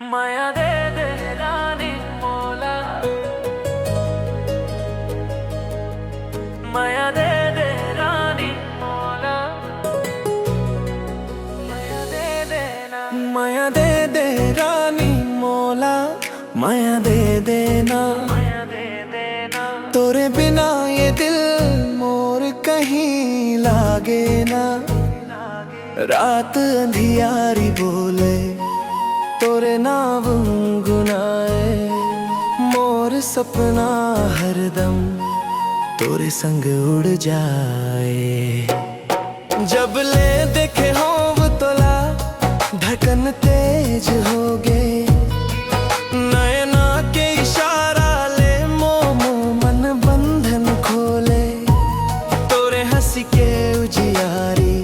माया दे दे रानी मोला, माया दे दे रानी मोला, माया दे देना, माया दे दे रानी मोला, माया दे देना, माया दे देना। तोरे बिना ये दिल मोर कहीं लागे ना, रात अंधियारी बोले तोरे नाम गुनाए, मोर सपना हरदम तोरे संग उड़ जाए। जब ले देखे हो तोला धड़कन तेज हो गए, नैना के इशारा ले मोमो मन बंधन खोले, तोरे हंसी के उजियारी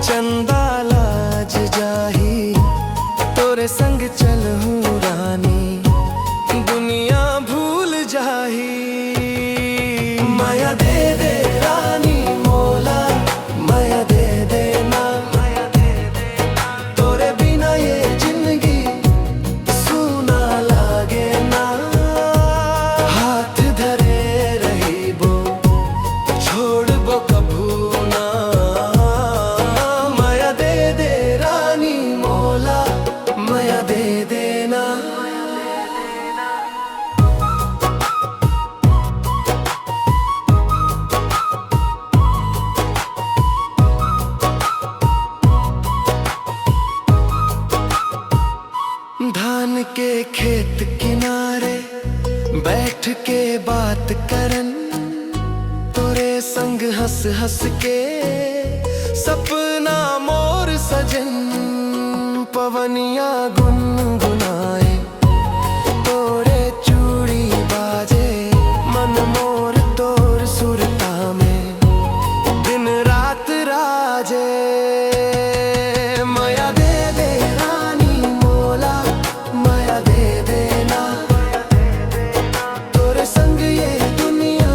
चंदा लाज जाही, तोरे संग चलूं रानी दुनिया भूल जाही। माया दे दे रानी मोला, माया दे देना, माया दे देना। तोरे बिना ये जिंदगी सूना लागे ना, हाथ धरे रही बो छोड़ बो कभू ना। माया दे दे रानी मोला, माया दे देना, माया दे देना। धान के खेत किनारे बैठ के बात करन, तोरे संग हंस हंस के सपना मोर सजन, पवनिया गुनगुनाए तोरे चूड़ी बाजे, मन मोर तोर सुरता में दिन रात राजे। माया दे दे रानी मोला, माया दे देना, तोरे संग ये दुनिया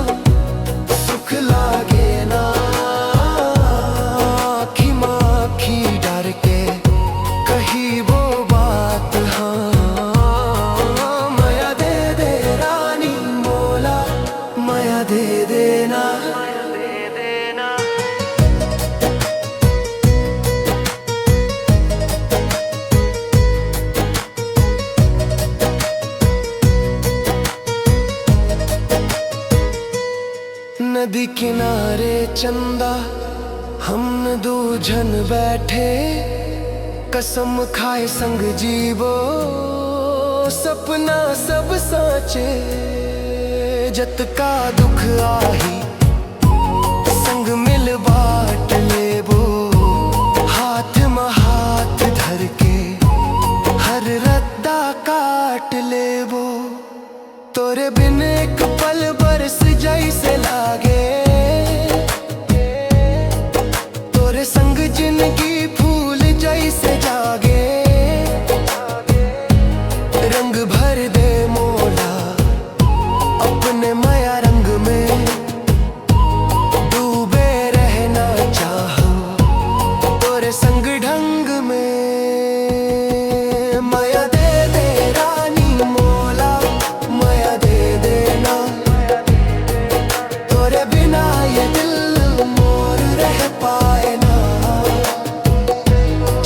सुख लागे ना, आँखी माखी डर के कही वो बात हाँ। माया दे दे रानी मोला, माया दे देना, माया दे देना। नदी किनारे चंदा हम दूजन बैठे, कसम खाए संग जीवो सपना सब साचे, जत का दुख आही संग मिल बाट लेबो, हाथ में हाथ धर के हर रद्दा काट लेबो, तोरे बिन एक पल बरस जैसे लागे, तोरे संग जिंदगी फूल जैसे जागे, रंग भर दे मोला अपने माया रंग में, डूबे रहना चाहो तोरे संग ढंग में। माया दे दे रानी मोला, माया दे देना, तोरे बिना ये दिल मोर रह पाए ना,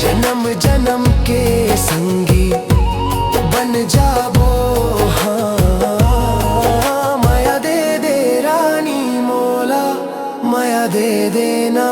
जन्म जन्म के संगी बन जाबो हाँ। माया दे दे रानी मोला, माया दे देना।